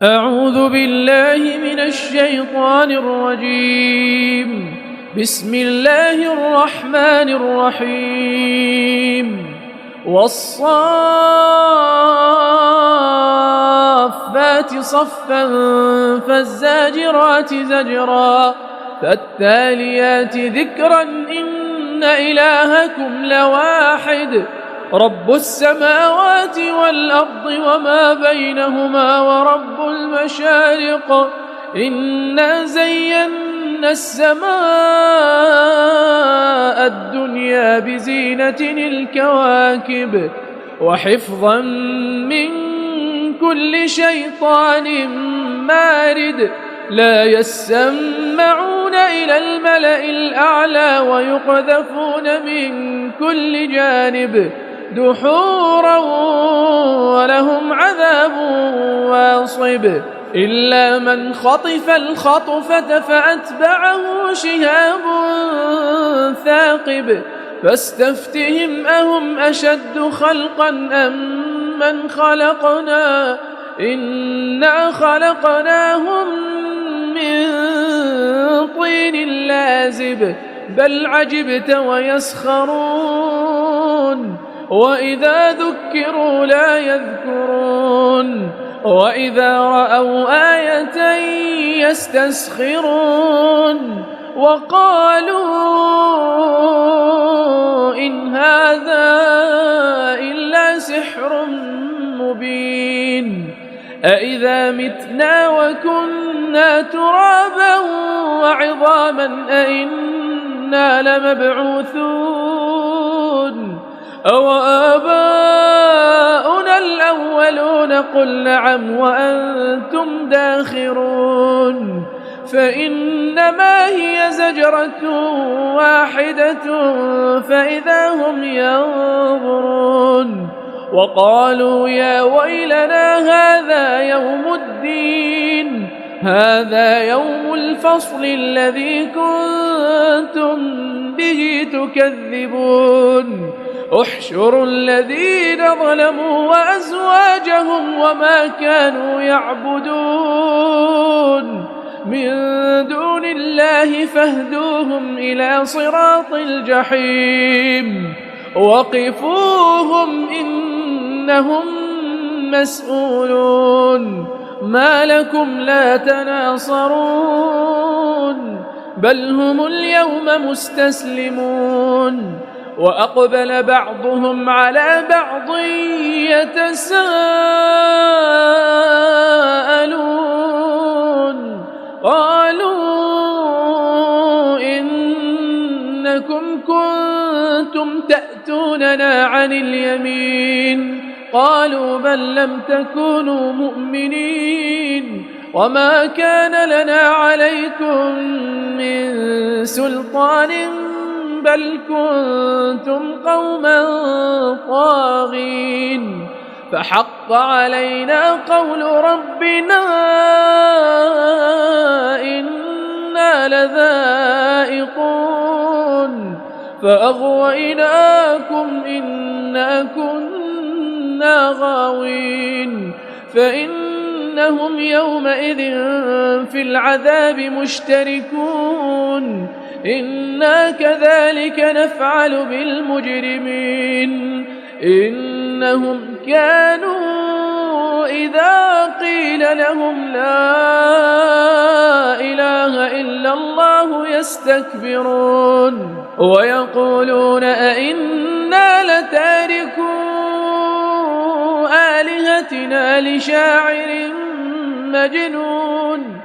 أعوذ بالله من الشيطان الرجيم. بسم الله الرحمن الرحيم. والصافات صفا فالزاجرات زجرا فالتاليات ذكرا إن إلهكم لواحد رب السماوات والأرض وما بينهما ورب المشارق إنا زينا السماء الدنيا بزينة الكواكب وحفظا من كل شيطان مارد لا يسمعون إلى الملأ الأعلى ويقذفون من كل جانب دحورا ولهم عذاب واصب إلا من خطف الخطفة فأتبعه شهاب ثاقب فاستفتهم أهم أشد خلقا أم من خلقنا إنا خلقناهم من طين لازب بل عجبت ويسخرون وإذا ذكروا لا يذكرون وإذا رأوا آية يستسخرون وقالوا إن هذا إلا سحر مبين أإذا متنا وكنا ترابا وعظاما أإنا لمبعوثون أوآباؤنا الأولون قل نعم وأنتم داخرون فإنما هي زجرة واحدة فإذا هم ينظرون وقالوا يا ويلنا هذا يوم الدين هذا يوم الفصل الذي كنتم به تكذبون احشروا الذين ظلموا وأزواجهم وما كانوا يعبدون من دون الله فاهدوهم إلى صراط الجحيم وقفوهم إنهم مسؤولون ما لكم لا تناصرون بل هم اليوم مستسلمون وأقبل بعضهم على بعض يتساءلون قالوا إنكم كنتم تأتوننا عن اليمين قالوا بل لم تكونوا مؤمنين وما كان لنا عليكم من سلطان بل كنتم قوما طاغين فحق علينا قول ربنا إنا لذائقون فأغويناكم إنا كنا غاوين فإنهم يومئذ في العذاب مشتركون إنا كذلك نفعل بالمجرمين إنهم كانوا إذا قيل لهم لا إله إلا الله يستكبرون ويقولون أئنا لتاركو آلهتنا لشاعر مجنون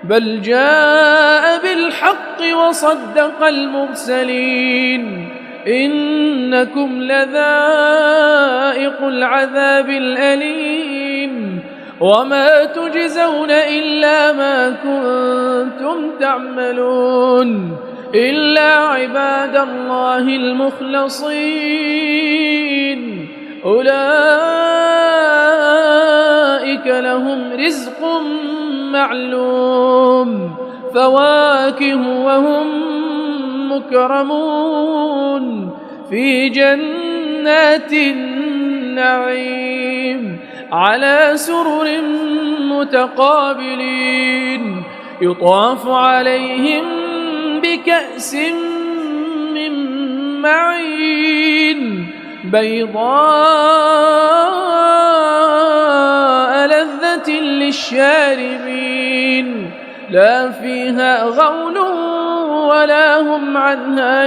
بل جاء بالحق وصدق المرسلين إنكم لذائق العذاب الأليم وما تجزون إلا ما كنتم تعملون إلا عباد الله المخلصين أولئك لهم رزق معلوم فواكه وهم مكرمون في جنات النعيم على سرر متقابلين يطاف عليهم بكأس من معين بيضاء لذة للشاربين لا فيها غول ولا هم عنها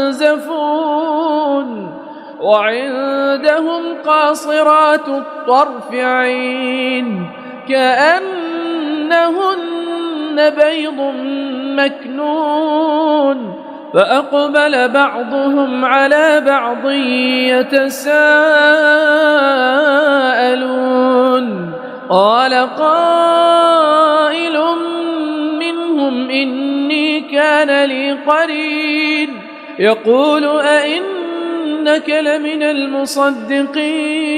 ينزفون وعندهم قاصرات الطرف عين كأنهن بيض مكنون فأقبل بعضهم على بعض يتساءلون قال قائل منهم إني كان لي قرين يقول أئنك لمن المصدقين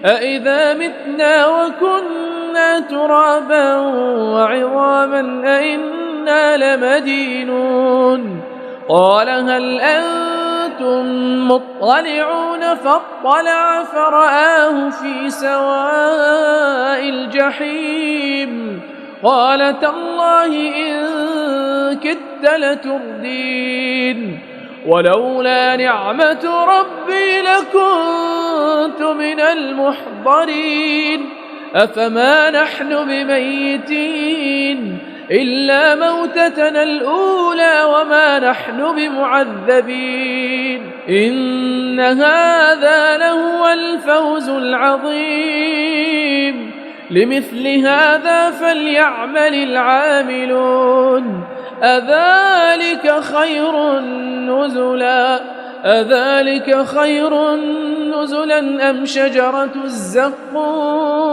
أئذا متنا وكنا ترابا وعظاما أئنا لمدينون قال هل أنتم مطلعون فاطلع فرآه في سواء الجحيم قال تالله إن كدت لتردين ولولا نعمة ربي لكنت من المحضرين أفما نحن بميتين إلا موتتنا الأولى وما نحن بمعذبين إن هذا لهو الفوز العظيم لمثل هذا فليعمل العاملون أذلك خير نزلا أم شجرة الزقوم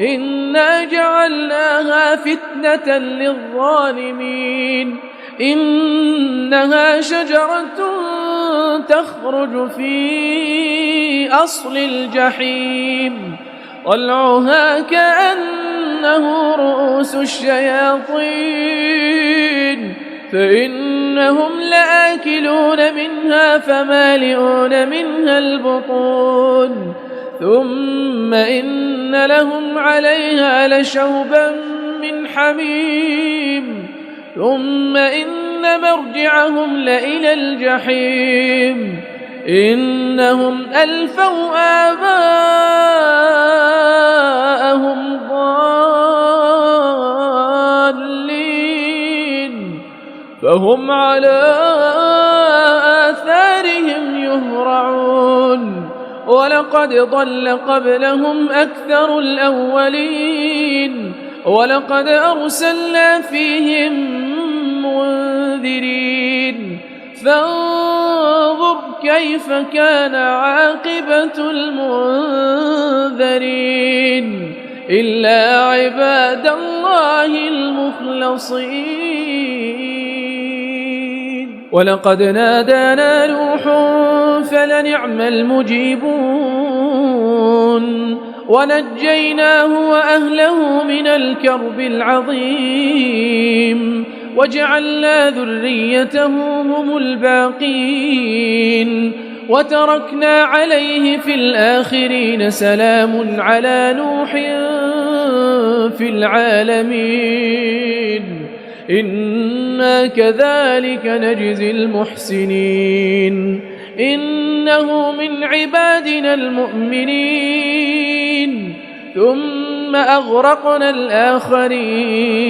إنا جعلناها فتنة للظالمين إنها شجرة تخرج في أصل الجحيم طلعها كأنه رؤوس الشياطين فإنهم لآكلون منها فمالئون منها البطون ثم إن لهم عليها لشوبا من حميم ثم إن مرجعهم لإلى الجحيم إنهم ألفوا آباءهم ضالين فهم على آثارهم يهرعون ولقد ضل قبلهم أكثر الأولين ولقد أرسلنا فيهم منذرين فانظر كيف كان عاقبة المنذرين إلا عباد الله المخلصين ولقد نادانا نوح فلنعم المجيبون ونجيناه وأهله من الكرب العظيم وجعلنا ذريته هم الباقين وتركنا عليه في الآخرين سلام على نوح في العالمين إنا كذلك نجزي المحسنين إنه من عبادنا المؤمنين ثم أغرقنا الآخرين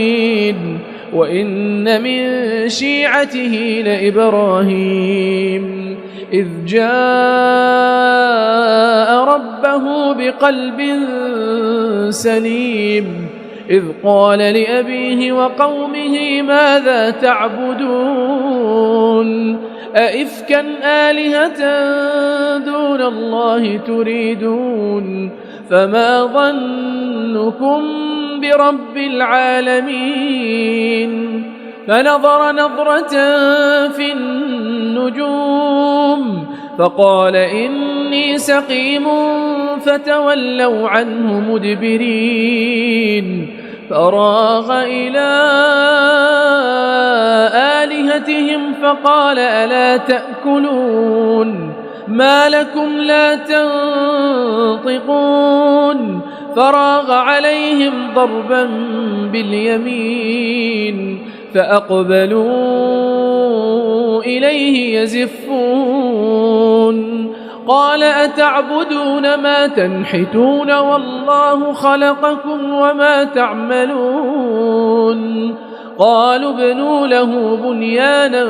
وإن من شيعته لإبراهيم إذ جاء ربه بقلب سليم إذ قال لأبيه وقومه ماذا تعبدون أئفكا آلهة دون الله تريدون فما ظنكم برب العالمين فنظر نظرة في النجوم فقال إني سقيم فتولوا عنه مدبرين فراغ إلى آلهتهم فقال ألا تأكلون ما لكم لا تنطقون فراغ عليهم ضربا باليمين فأقبلوا إليه يزفون قال أتعبدون ما تنحتون والله خلقكم وما تعملون قالوا ابنوا له بنيانا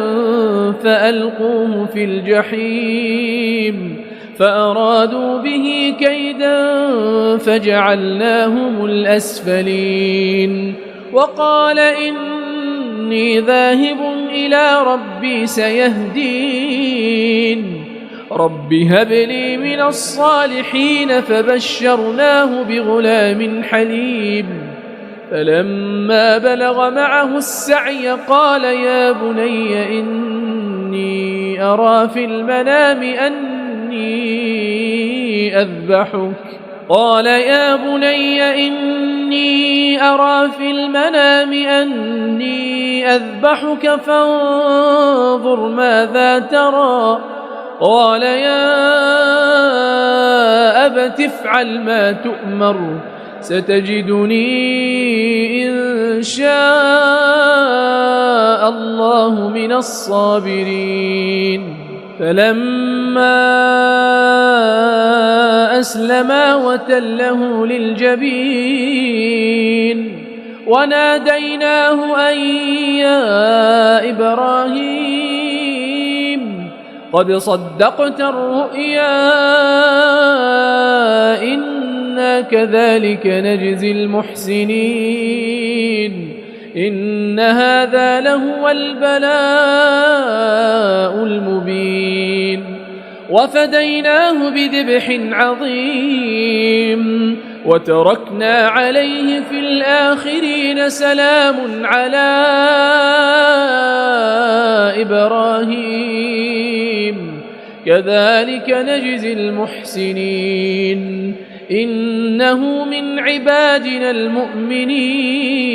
فألقوه في الجحيم فأرادوا به كيدا فجعلناهم الأسفلين وقال إني ذاهب إلى ربي سيهدين رب هب لي من الصالحين فبشرناه بغلام حليم فلما بلغ معه السعي قال يا بني إني أرى في المنام أني أذبحك فانظر ماذا ترى قال يا أبت افعل ما تؤمر ستجدني إن شاء الله من الصابرين فلما أسلما وتله للجبين وناديناه أن يا إبراهيم قد صدقت الرؤيا إنا كذلك نجزي المحسنين إن هذا لهو البلاء المبين وفديناه بذبح عظيم وتركنا عليه في الآخرين سلام على إبراهيم كذلك نجزي المحسنين إنه من عبادنا المؤمنين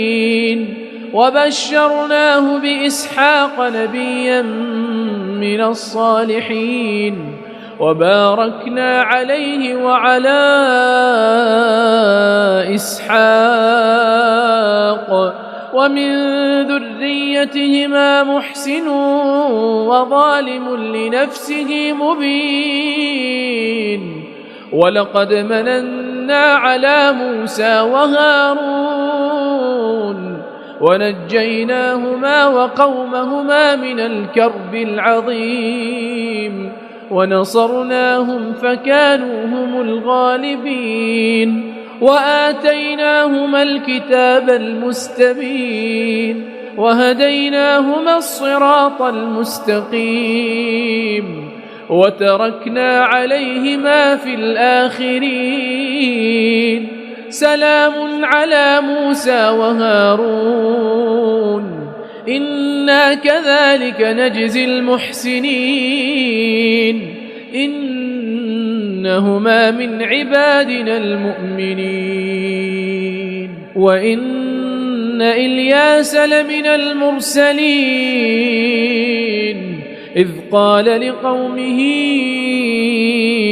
وبشرناه بإسحاق نبيا من الصالحين وباركنا عليه وعلى إسحاق ومن ذريتهما محسن وظالم لنفسه مبين ولقد مننا على موسى وهارون ونجيناهما وقومهما من الكرب العظيم ونصرناهم فكانوا هم الغالبين وآتيناهما الكتاب المستبين وهديناهما الصراط المستقيم وتركنا عليهما في الآخرين سلام على موسى وهارون إنا كذلك نجزي المحسنين إنهما من عبادنا المؤمنين وإن إلياس لمن المرسلين إذ قال لقومه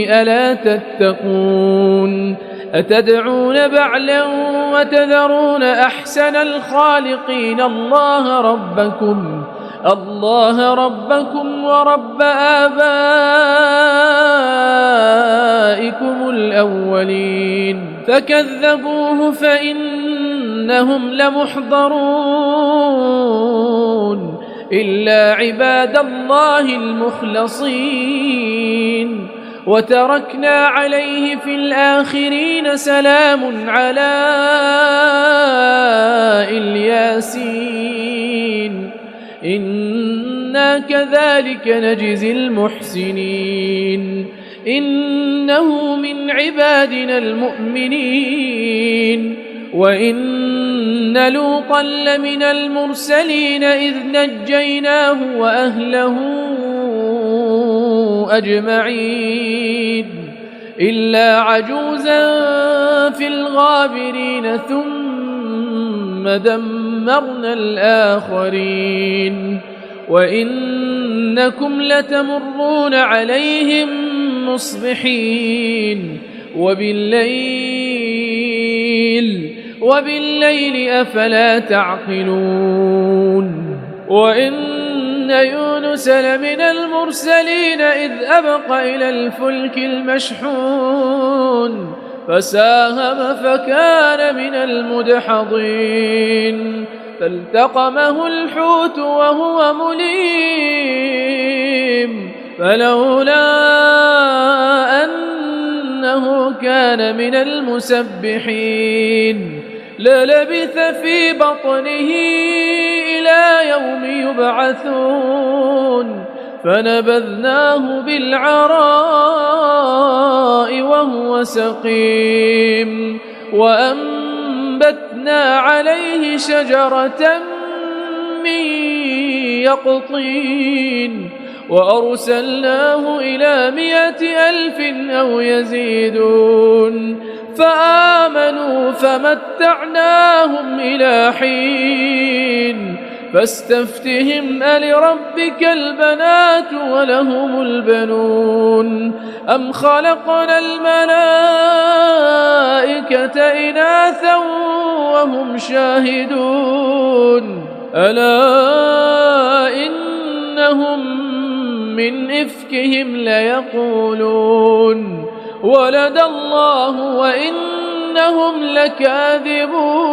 ألا تتقون أتدعون بعلا وتذرون أحسن الخالقين الله ربكم ورب آبائكم الأولين فكذبوه فإنهم لمحضرون إلا عباد الله المخلصين وتركنا عليه في الآخرين سلام على الياسين إنا كذلك نجزي المحسنين إنه من عبادنا المؤمنين وإن لوطا لمن المرسلين إذ نجيناه وأهله أجمعين إلا عجوزا في الغابرين ثم دمرنا الآخرين وإنكم لتمرون عليهم مصبحين وبالليل أفلا تعقلون وإن يونس لمن المرسلين إذ أبق إلى الفلك المشحون فساهم فكان من المدحضين فالتقمه الحوت وهو مليم فلولا أنه كان من المسبحين للبث في بطنه إلى يوم يبعثون فنبذناه بالعراء وهو سقيم وأنبتنا عليه شجرة من يقطين وأرسلناه إلى 100,000 أو يزيدون فآمنوا فمتعناهم إلى حين فاستفتهم ألربك البنات ولهم البنون أم خلقنا الملائكة إناثا وهم شاهدون ألا إنهم من إفكهم ليقولون ولد الله وإنهم لكاذبون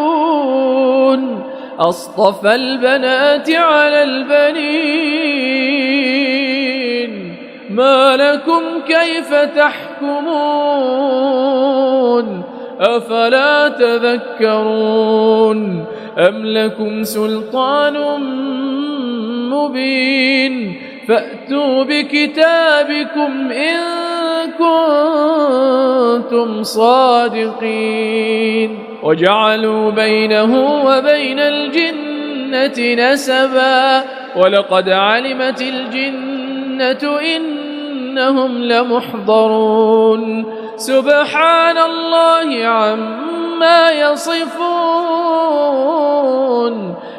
أصطفى البنات على البنين ما لكم كيف تحكمون أفلا تذكرون أم لكم سلطان مبين فأتوا بكتابكم إن كنتم صادقين وجعلوا بينه وبين الجنة نسبا ولقد علمت الجنة إنهم لمحضرون سبحان الله عما يصفون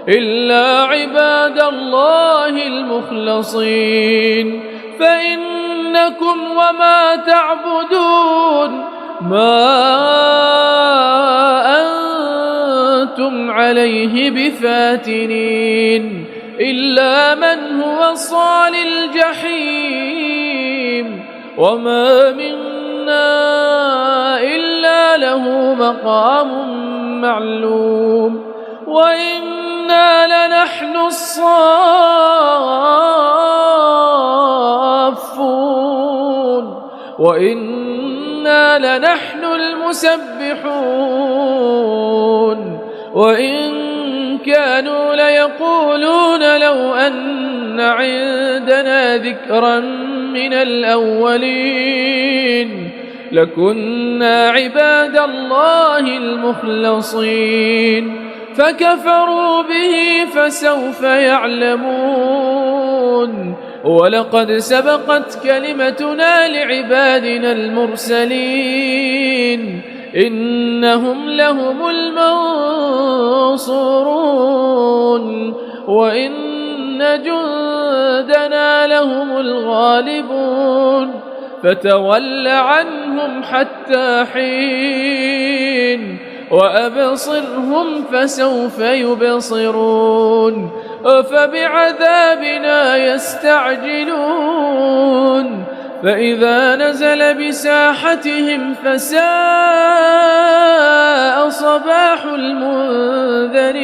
إلا عباد الله المخلصين فإنكم وما تعبدون ما أنتم عليه بفاتنين إلا من هو صال الجحيم وما منا إلا له مقام معلوم وإنا لنحن الصافون وإنا لنحن المسبحون وإن كانوا ليقولون لو أن عندنا ذكرا من الأولين لكنا عباد الله المخلصين فكفروا به فسوف يعلمون ولقد سبقت كلمتنا لعبادنا المرسلين إنهم لهم المنصورون وإن جندنا لهم الغالبون فتول عنهم حتى حين وأبصرهم فسوف يبصرون أفبعذابنا يستعجلون فإذا نزل بساحتهم فساء صباح المنذرين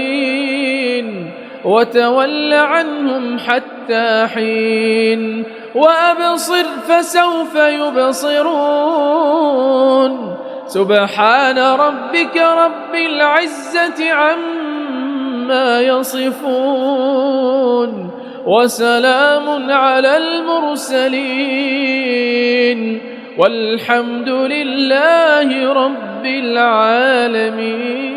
وتول عنهم حتى حين وأبصر فسوف يبصرون سبحان ربك رب العزة عما يصفون وسلام على المرسلين والحمد لله رب العالمين.